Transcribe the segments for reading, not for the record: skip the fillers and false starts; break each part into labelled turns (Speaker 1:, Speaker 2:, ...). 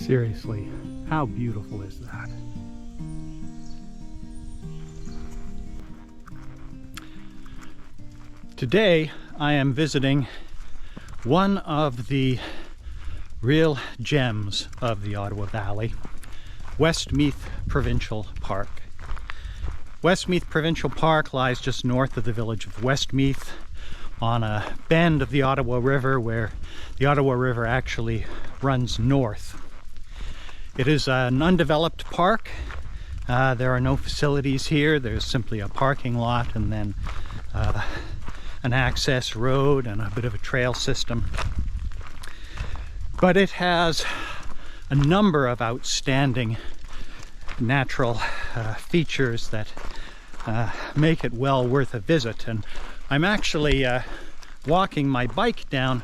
Speaker 1: Seriously, how beautiful is that? Today I am visiting one of the real gems of the Ottawa Valley, Westmeath Provincial Park. Westmeath Provincial Park lies just north of the village of Westmeath on a bend of the Ottawa River where the Ottawa River actually runs north. It is an undeveloped park. There are no facilities here. There's simply a parking lot and then an access road and a bit of a trail system. But it has a number of outstanding natural features that make it well worth a visit. And I'm actually walking my bike down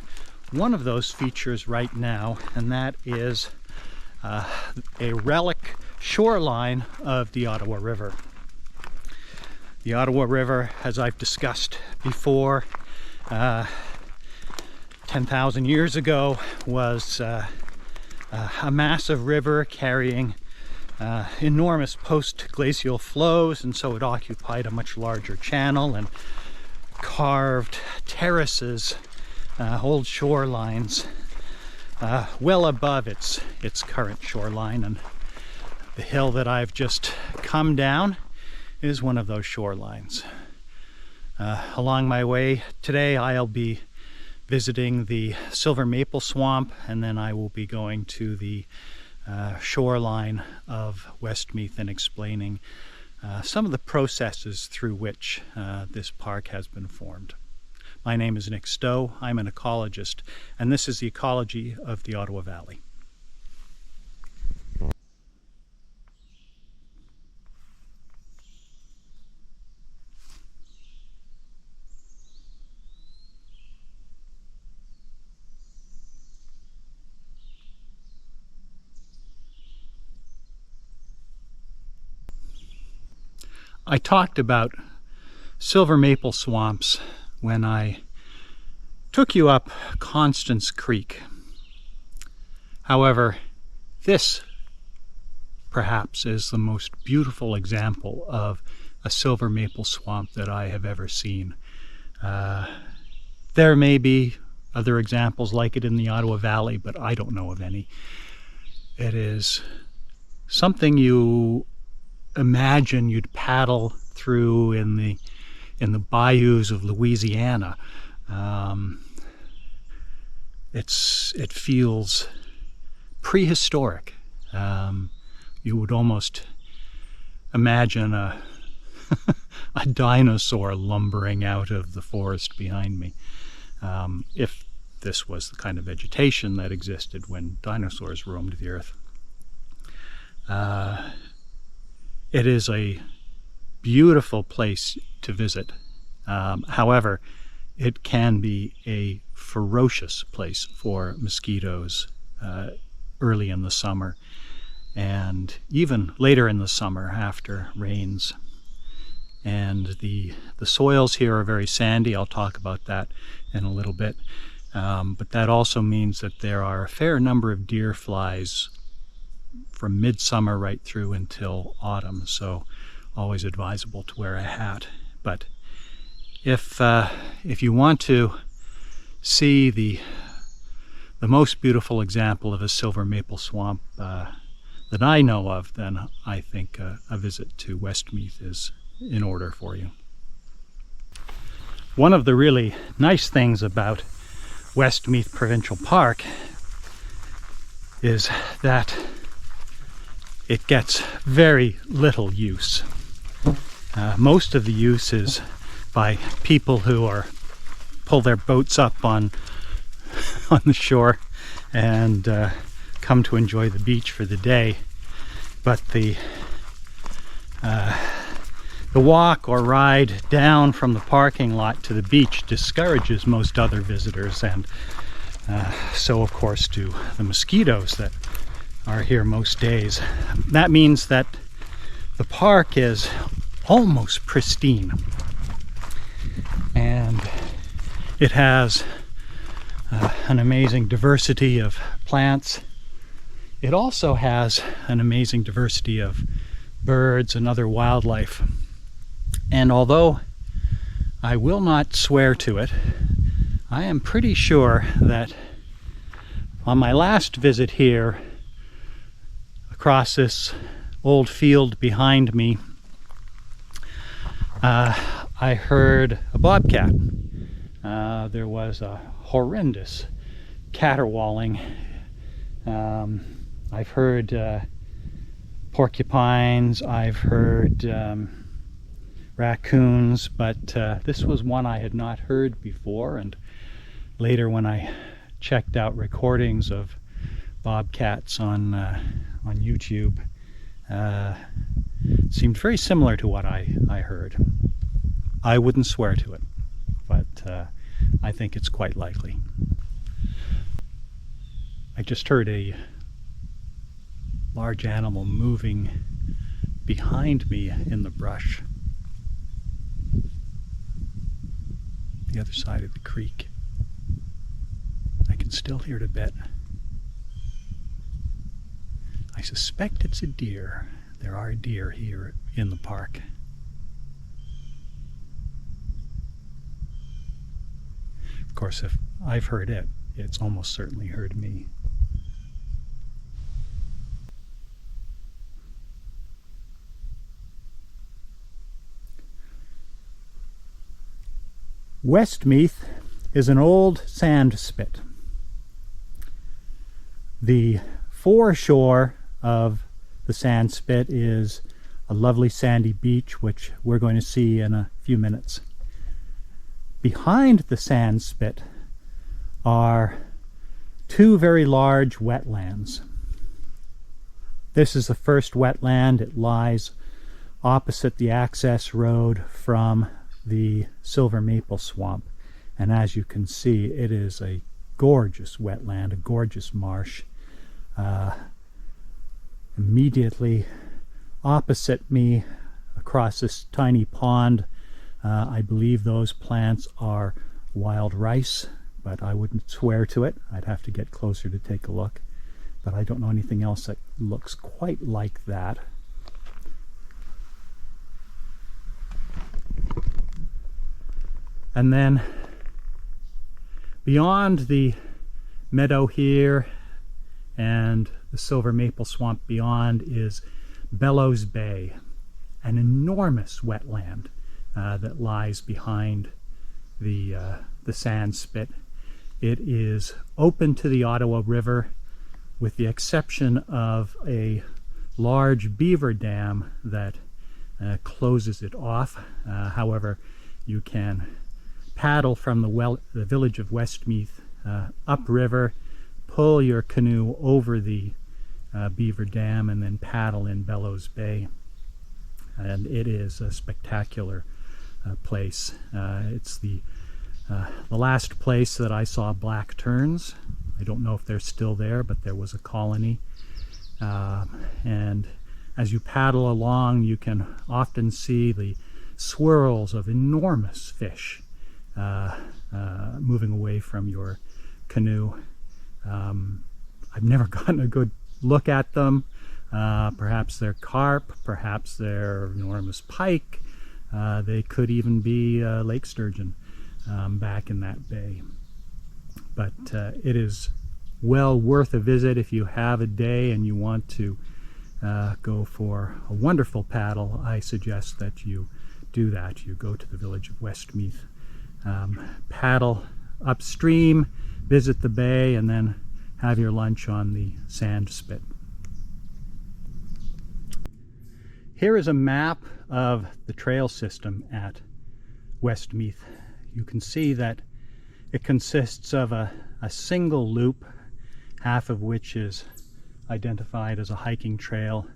Speaker 1: one of those features right now, and that is a relic shoreline of the Ottawa River. The Ottawa River, as I've discussed before, 10,000 years ago was a massive river carrying enormous post-glacial flows, and so it occupied a much larger channel and carved terraces, old shorelines, well above its current shoreline. And the hill that I've just come down is one of those shorelines. Along my way today I'll be visiting the silver maple swamp, and then I will be going to the shoreline of Westmeath and explaining some of the processes through which this park has been formed. My name is Nick Stowe. I'm an ecologist, and this is the ecology of the Ottawa Valley. I talked about silver maple swamps when I took you up Constance Creek. However, this perhaps is the most beautiful example of a silver maple swamp that I have ever seen. There may be other examples like it in the Ottawa Valley, but I don't know of any. It is something you imagine you'd paddle through in the bayous of Louisiana. It feels prehistoric. You would almost imagine a a dinosaur lumbering out of the forest behind me, if this was the kind of vegetation that existed when dinosaurs roamed the earth. It is a beautiful place to visit. However, it can be a ferocious place for mosquitoes early in the summer and even later in the summer after rains. And the soils here are very sandy. I'll talk about that in a little bit. But that also means that there are a fair number of deer flies from midsummer right through until autumn, so always advisable to wear a hat. But if you want to see the most beautiful example of a silver maple swamp that I know of, then I think a visit to Westmeath is in order for you. One of the really nice things about Westmeath Provincial Park is that it gets very little use. Most of the use is by people who pull their boats up on the shore and come to enjoy the beach for the day. But the walk or ride down from the parking lot to the beach discourages most other visitors, and so of course do the mosquitoes that are here most days. That means that the park is almost pristine, and it has an amazing diversity of plants It also has an amazing diversity of birds and other wildlife. And although I will not swear to it, I am pretty sure that on my last visit here, across this old field behind me, I heard a bobcat. There was a horrendous caterwauling. I've heard porcupines, I've heard raccoons, but this was one I had not heard before, and later when I checked out recordings of bobcats on YouTube, it seemed very similar to what I heard. I wouldn't swear to it, but I think it's quite likely. I just heard a large animal moving behind me in the brush, the other side of the creek. I can still hear it a bit. I suspect it's a deer. There are deer here in the park. Of course, if I've heard it, it's almost certainly heard me. Westmeath is an old sand spit. The foreshore of the sand spit is a lovely sandy beach, which we're going to see in a few minutes. Behind the sand spit are two very large wetlands. This is the first wetland. It lies opposite the access road from the silver maple swamp, and as you can see, it is a gorgeous wetland, a gorgeous marsh. Immediately opposite me, across this tiny pond, I believe those plants are wild rice, but I wouldn't swear to it. I'd have to get closer to take a look, but I don't know anything else that looks quite like that. And then beyond the meadow here and the silver maple swamp beyond is Bellows Bay, an enormous wetland that lies behind the sand spit. It is open to the Ottawa River with the exception of a large beaver dam that closes it off. However, you can paddle from the village of Westmeath upriver, pull your canoe over the beaver dam, and then paddle in Bellows Bay. And it is a spectacular place. It's the last place that I saw black terns. I don't know if they're still there, but there was a colony. And as you paddle along, you can often see the swirls of enormous fish moving away from your canoe. I've never gotten a good look at them. Perhaps they're carp, perhaps they're enormous pike. They could even be lake sturgeon back in that bay. But it is well worth a visit if you have a day and you want to go for a wonderful paddle. I suggest that you do that. You go to the village of Westmeath, paddle upstream, visit the bay, and then have your lunch on the sand spit. Here is a map of the trail system at Westmeath. You can see that it consists of a single loop, half of which is identified as a hiking trail,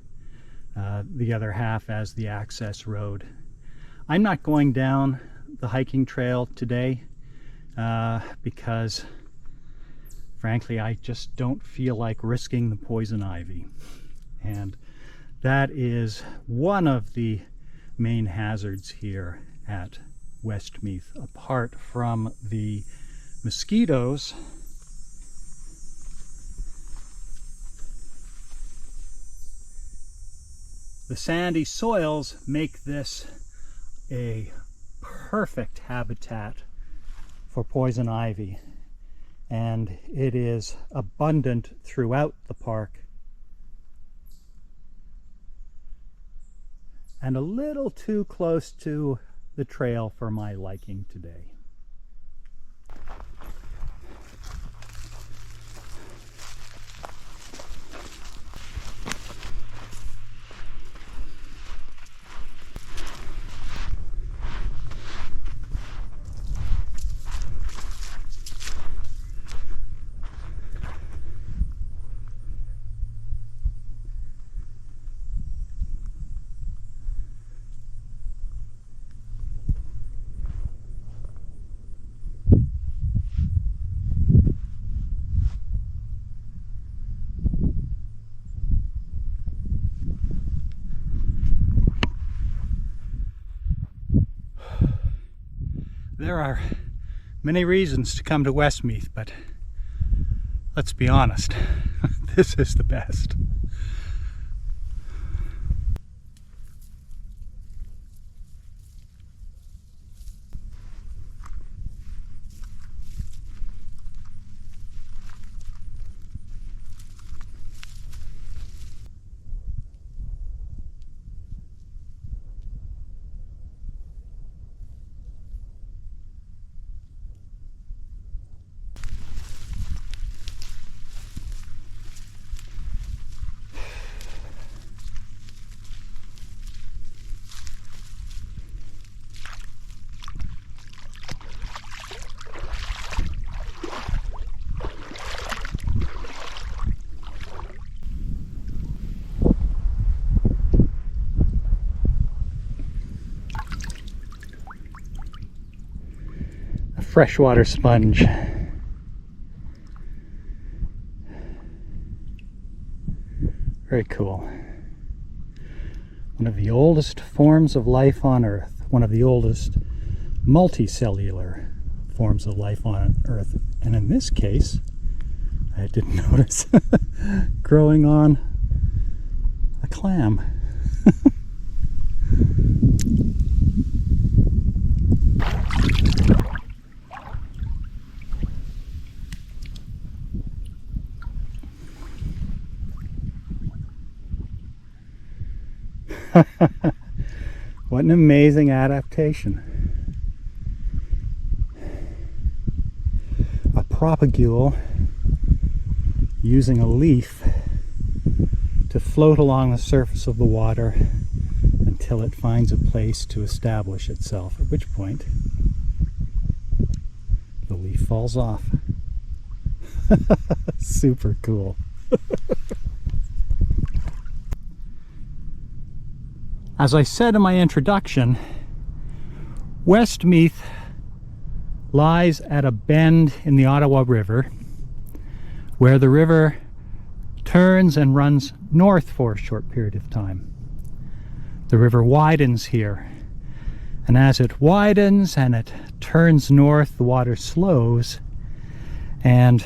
Speaker 1: the other half as the access road. I'm not going down the hiking trail today because frankly I just don't feel like risking the poison ivy, and that is one of the main hazards here at Westmeath, apart from the mosquitoes. The sandy soils make this a perfect habitat for poison ivy, and it is abundant throughout the park and a little too close to the trail for my liking today. There are many reasons to come to Westmeath, but let's be honest, this is the best. Freshwater sponge. Very cool. One of the oldest forms of life on Earth. One of the oldest multicellular forms of life on Earth. And in this case, I didn't notice, growing on a clam. What an amazing adaptation. A propagule using a leaf to float along the surface of the water until it finds a place to establish itself, at which point the leaf falls off. Super cool. As I said in my introduction, Westmeath lies at a bend in the Ottawa River where the river turns and runs north for a short period of time. The river widens here, and as it widens and it turns north, the water slows, and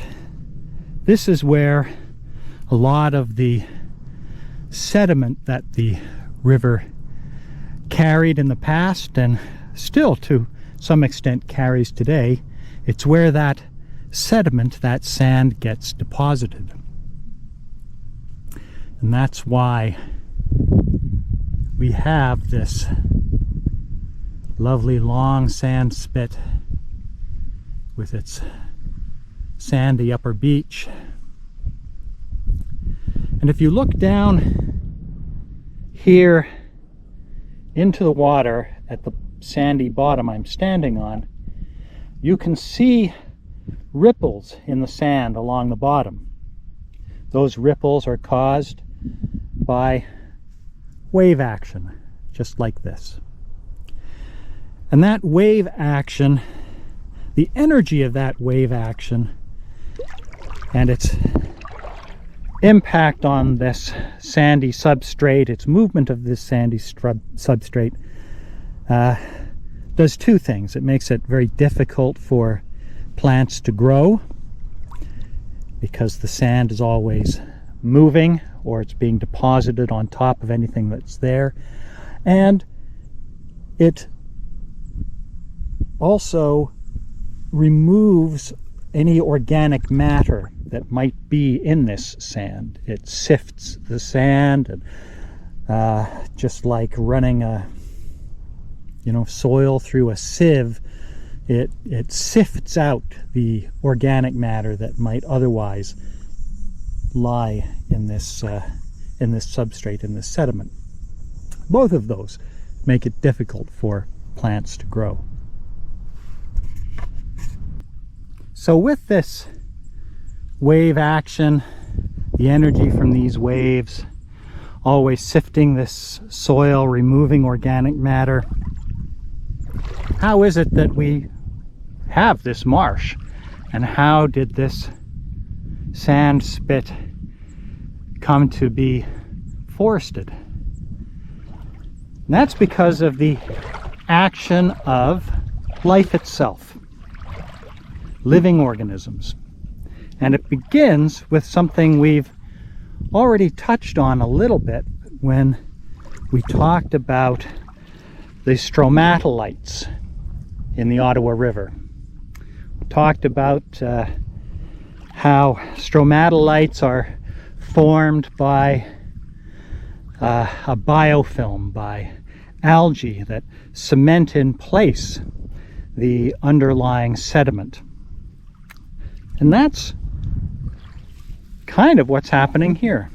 Speaker 1: this is where a lot of the sediment that the river carried in the past and still to some extent carries today, it's where that sediment, that sand, gets deposited. And that's why we have this lovely long sand spit with its sandy upper beach. And if you look down here into the water at the sandy bottom I'm standing on, you can see ripples in the sand along the bottom. Those ripples are caused by wave action, just like this. And that wave action, the energy of that wave action and its impact on this sandy substrate, its movement of this sandy substrate, does two things. It makes it very difficult for plants to grow because the sand is always moving or it's being deposited on top of anything that's there. And it also removes any organic matter that might be in this sand. It sifts the sand, and just like running a soil through a sieve, it sifts out the organic matter that might otherwise lie in this substrate, in this sediment. Both of those make it difficult for plants to grow. So with this wave action, the energy from these waves always sifting this soil, removing organic matter, how is it that we have this marsh? And how did this sand spit come to be forested? And that's because of the action of life itself, living organisms. And it begins with something we've already touched on a little bit when we talked about the stromatolites in the Ottawa River. We talked about how stromatolites are formed by a biofilm, by algae that cement in place the underlying sediment. And that's kind of what's happening here.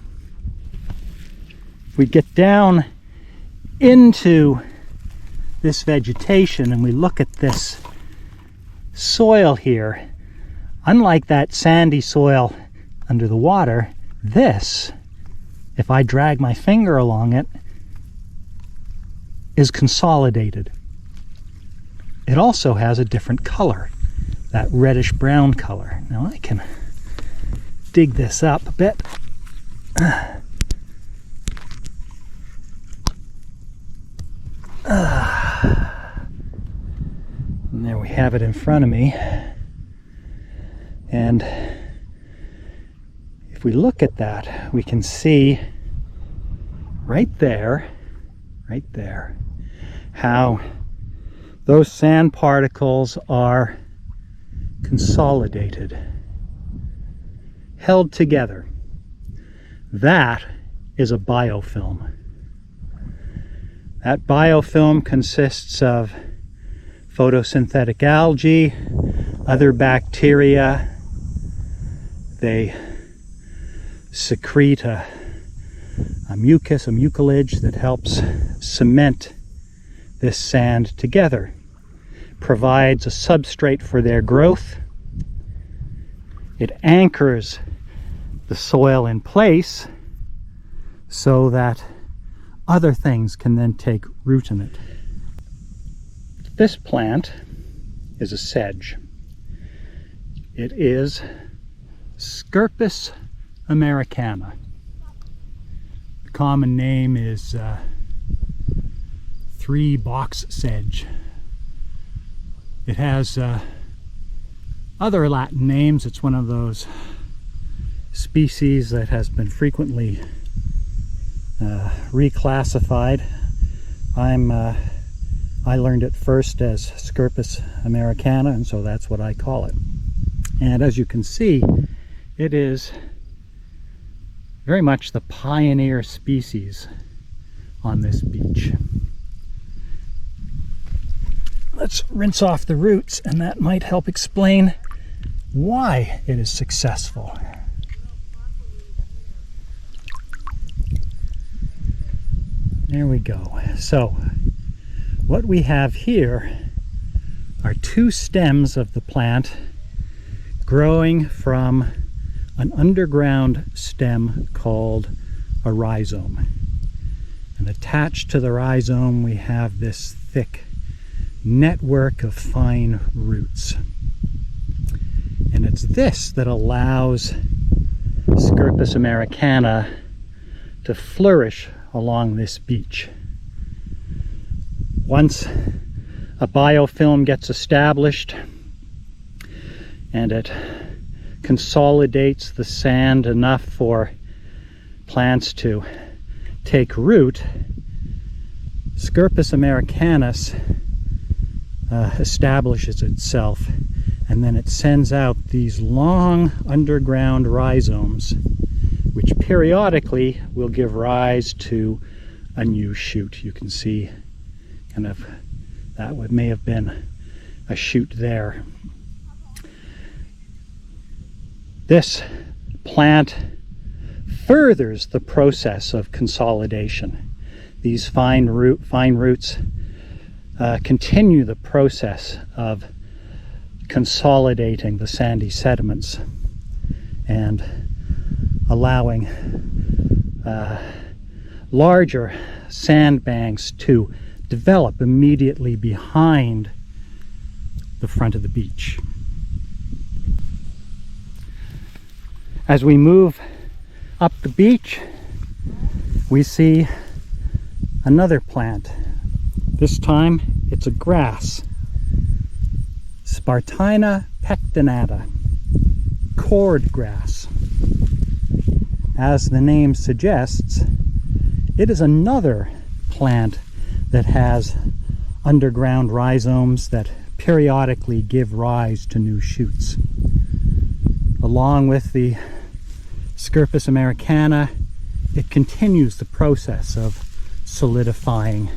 Speaker 1: If we get down into this vegetation and we look at this soil here, unlike that sandy soil under the water, this, if I drag my finger along it, is consolidated. It also has a different color, that reddish brown color. Now I can dig this up a bit. And there we have it in front of me. And if we look at that, we can see right there, how those sand particles are consolidated, held together. That is a biofilm. That biofilm consists of photosynthetic algae, other bacteria. They secrete a mucus, a mucilage that helps cement this sand together, provides a substrate for their growth. It anchors the soil in place so that other things can then take root in it. This plant is a sedge. It is Scirpus americana. The common name is three box sedge. It has other Latin names. It's one of those species that has been frequently reclassified. I learned it first as Scirpus americana, and so that's what I call it. And as you can see, it is very much the pioneer species on this beach. Let's rinse off the roots, and that might help explain why it is successful. There we go. So what we have here are two stems of the plant growing from an underground stem called a rhizome. And attached to the rhizome we have this thick network of fine roots. And it's this that allows Scirpus americana to flourish along this beach. Once a biofilm gets established and it consolidates the sand enough for plants to take root, Scirpus americanus establishes itself, and then it sends out these long underground rhizomes, which periodically will give rise to a new shoot. You can see kind of that may have been a shoot there. This plant furthers the process of consolidation. These fine roots continue the process of consolidating the sandy sediments and allowing larger sandbanks to develop immediately behind the front of the beach. As we move up the beach, we see another plant. This time it's a grass, Spartina pectinata, cord grass. As the name suggests, it is another plant that has underground rhizomes that periodically give rise to new shoots. Along with the Scirpus americana, it continues the process of solidifying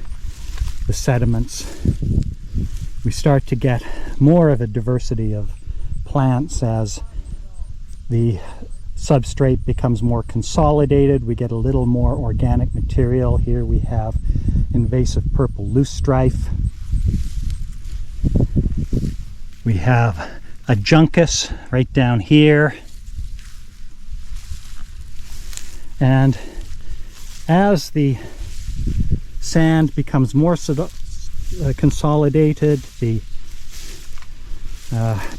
Speaker 1: the sediments. We start to get more of a diversity of plants as the substrate becomes more consolidated. We get a little more organic material. Here we have invasive purple loosestrife. We have a juncus right down here. And as the sand becomes more consolidated, the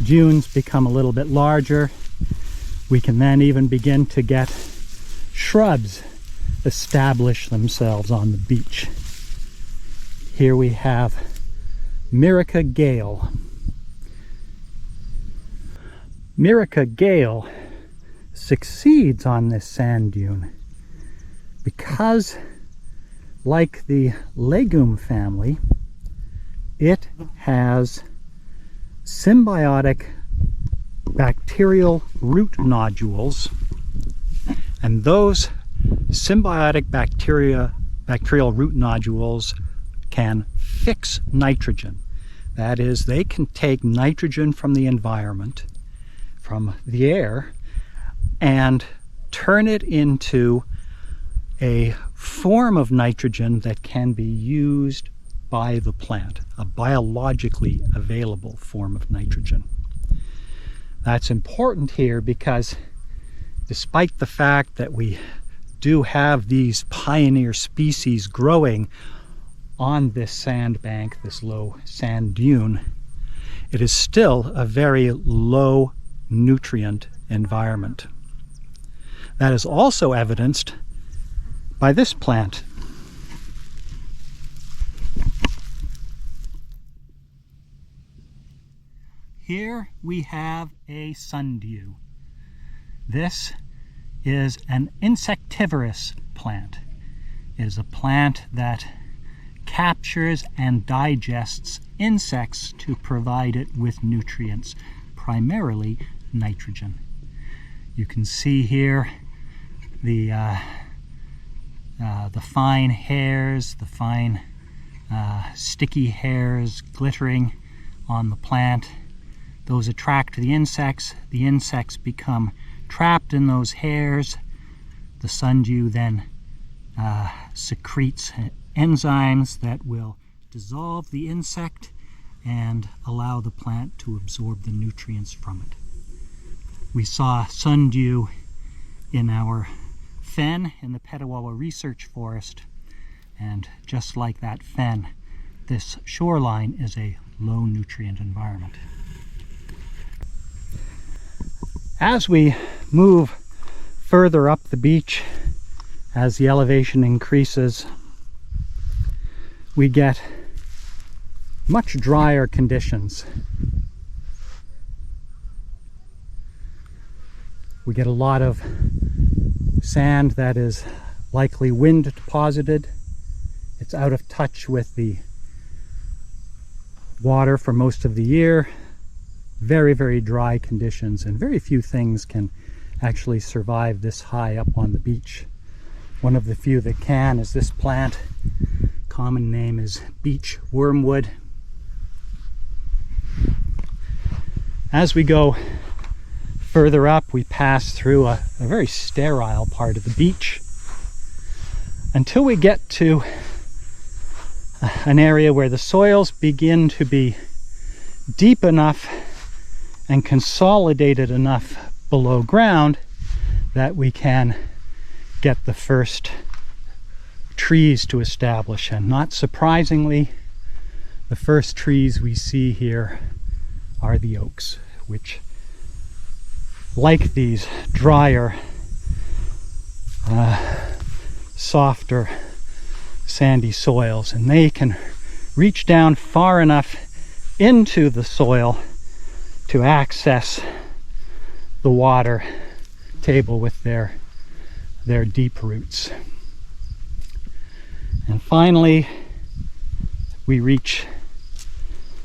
Speaker 1: dunes become a little bit larger. We can then even begin to get shrubs establish themselves on the beach. Here we have Myrica gale. Myrica gale succeeds on this sand dune because, like the legume family, it has symbiotic bacterial root nodules, and those symbiotic bacterial root nodules can fix nitrogen. That is, they can take nitrogen from the environment, from the air, and turn it into a form of nitrogen that can be used by the plant, a biologically available form of nitrogen. That's important here because despite the fact that we do have these pioneer species growing on this sandbank, this low sand dune, it is still a very low nutrient environment. That is also evidenced by this plant. Here we have a sundew. This is an insectivorous plant. It is a plant that captures and digests insects to provide it with nutrients, primarily nitrogen. You can see here the fine hairs, the fine sticky hairs glittering on the plant. Those attract the insects become trapped in those hairs. The sundew then secretes enzymes that will dissolve the insect and allow the plant to absorb the nutrients from it. We saw sundew in our fen in the Petawawa Research Forest, and just like that fen, this shoreline is a low nutrient environment. As we move further up the beach, as the elevation increases, we get much drier conditions. We get a lot of Sand that is likely wind deposited. It's out of touch with the water for most of the year. Very, very dry conditions, and very few things can actually survive this high up on the beach. One of the few that can is this plant. Common name is beach wormwood. As we go further up, we pass through a very sterile part of the beach until we get to an area where the soils begin to be deep enough and consolidated enough below ground that we can get the first trees to establish. And not surprisingly, the first trees we see here are the oaks, which, like these drier, softer, sandy soils, and they can reach down far enough into the soil to access the water table with their deep roots. And finally, we reach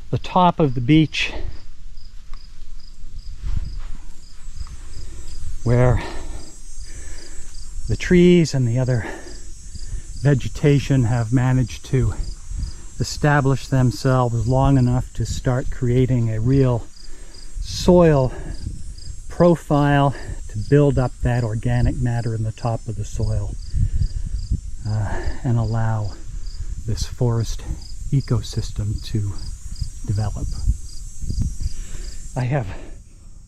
Speaker 1: the top of the beach, where the trees and the other vegetation have managed to establish themselves long enough to start creating a real soil profile to build up that organic matter in the top of the soil and allow this forest ecosystem to develop. I have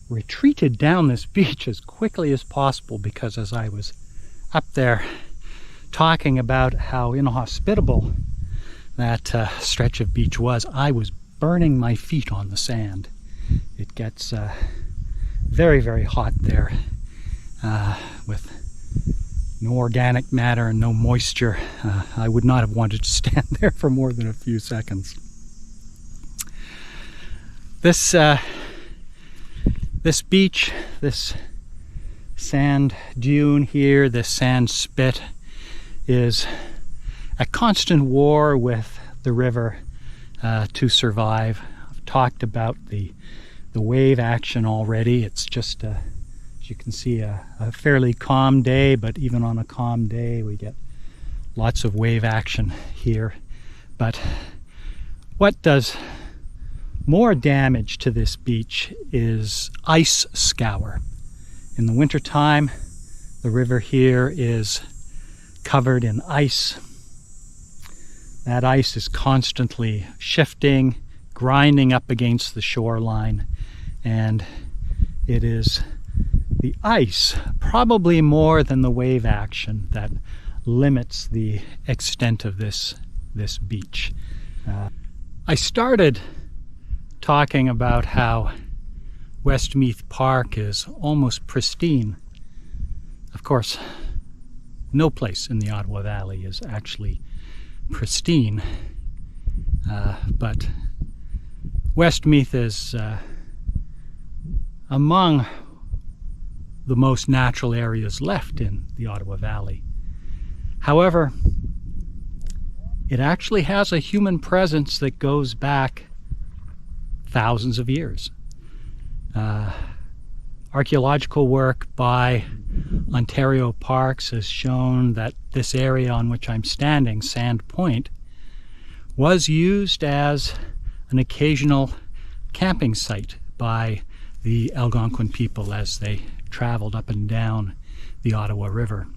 Speaker 1: retreated down this beach as quickly as possible because as I was up there talking about how inhospitable that stretch of beach was, I was burning my feet on the sand. It gets very, very hot there with no organic matter and no moisture. I would not have wanted to stand there for more than a few seconds. This beach, this sand dune here, this sand spit, is at constant war with the river to survive. I've talked about the wave action already. It's just, as you can see, a fairly calm day, but even on a calm day we get lots of wave action here. But what does more damage to this beach is ice scour. In the wintertime, the river here is covered in ice. That ice is constantly shifting, grinding up against the shoreline, and it is the ice, probably more than the wave action, that limits the extent of this beach. I started talking about how Westmeath Park is almost pristine. Of course, no place in the Ottawa Valley is actually pristine, but Westmeath is among the most natural areas left in the Ottawa Valley. However, it actually has a human presence that goes back thousands of years. Archaeological work by Ontario Parks has shown that this area on which I'm standing, Sand Point, was used as an occasional camping site by the Algonquin people as they traveled up and down the Ottawa River.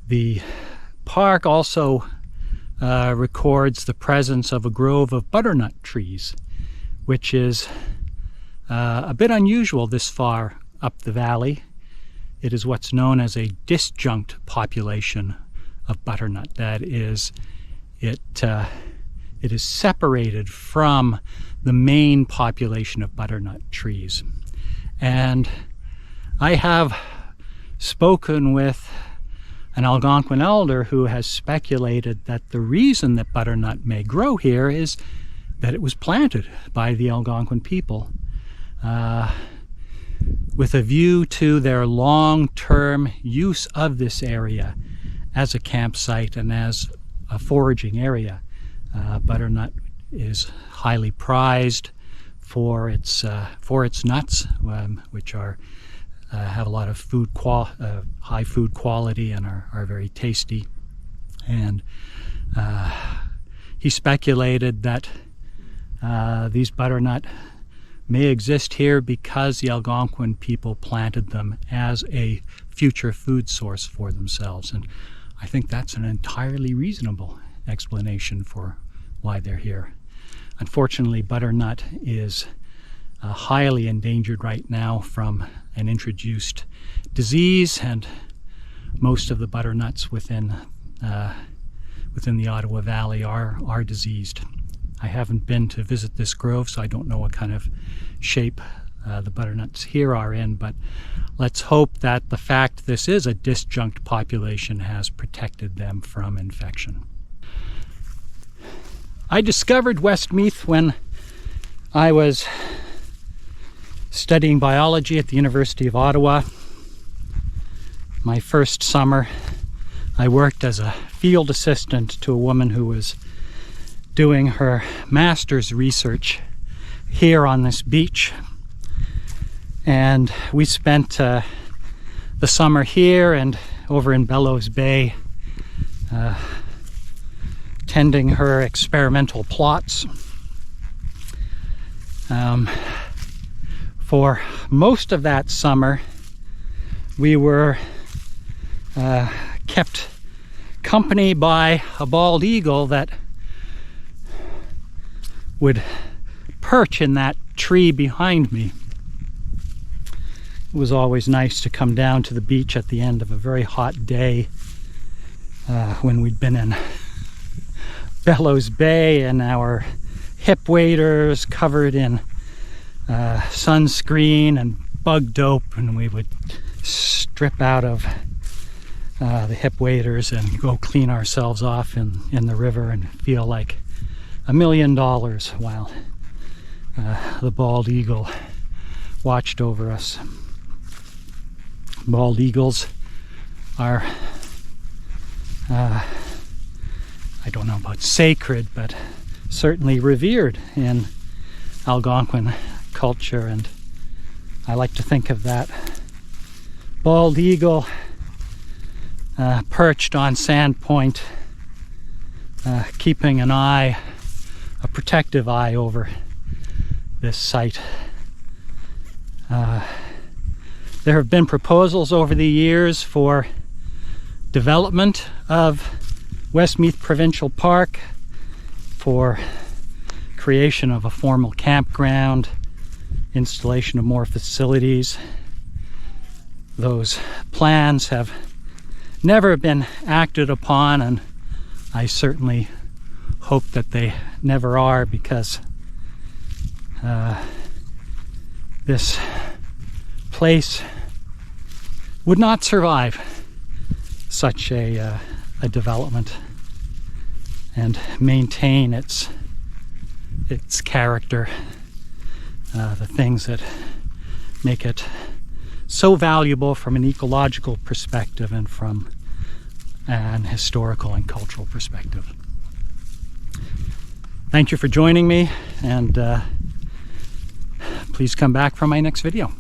Speaker 1: The park also records the presence of a grove of butternut trees, which is a bit unusual this far up the valley. It is what's known as a disjunct population of butternut. That is, it is separated from the main population of butternut trees. And I have spoken with an Algonquin elder who has speculated that the reason that butternut may grow here is that it was planted by the Algonquin people with a view to their long-term use of this area as a campsite and as a foraging area. Butternut is highly prized for its nuts, which have a lot of high food quality and are very tasty. And he speculated that these butternut may exist here because the Algonquin people planted them as a future food source for themselves. And I think that's an entirely reasonable explanation for why they're here. Unfortunately, butternut is highly endangered right now from an introduced disease, and most of the butternuts within the Ottawa Valley are diseased. I haven't been to visit this grove, so I don't know what kind of shape the butternuts here are in, but let's hope that the fact this is a disjunct population has protected them from infection. I discovered Westmeath when I was studying biology at the University of Ottawa. My first summer, I worked as a field assistant to a woman who was doing her master's research here on this beach. And we spent the summer here and over in Bellows Bay tending her experimental plots. For most of that summer, we were kept company by a bald eagle that would perch in that tree behind me. It was always nice to come down to the beach at the end of a very hot day when we'd been in Bellows Bay and our hip waders covered in sunscreen and bug dope, and we would strip out of the hip waders and go clean ourselves off in the river and feel like $1 million while the bald eagle watched over us. Bald eagles are, I don't know about sacred, but certainly revered in Algonquin culture, and I like to think of that bald eagle perched on Sandpoint, keeping an eye, a protective eye over this site. There have been proposals over the years for development of Westmeath Provincial Park, for creation of a formal campground, installation of more facilities. Those plans have never been acted upon, and I certainly hope that they never are, because this place would not survive such a development and maintain its character, the things that make it so valuable from an ecological perspective and from an historical and cultural perspective. Thank you for joining me, and please come back for my next video.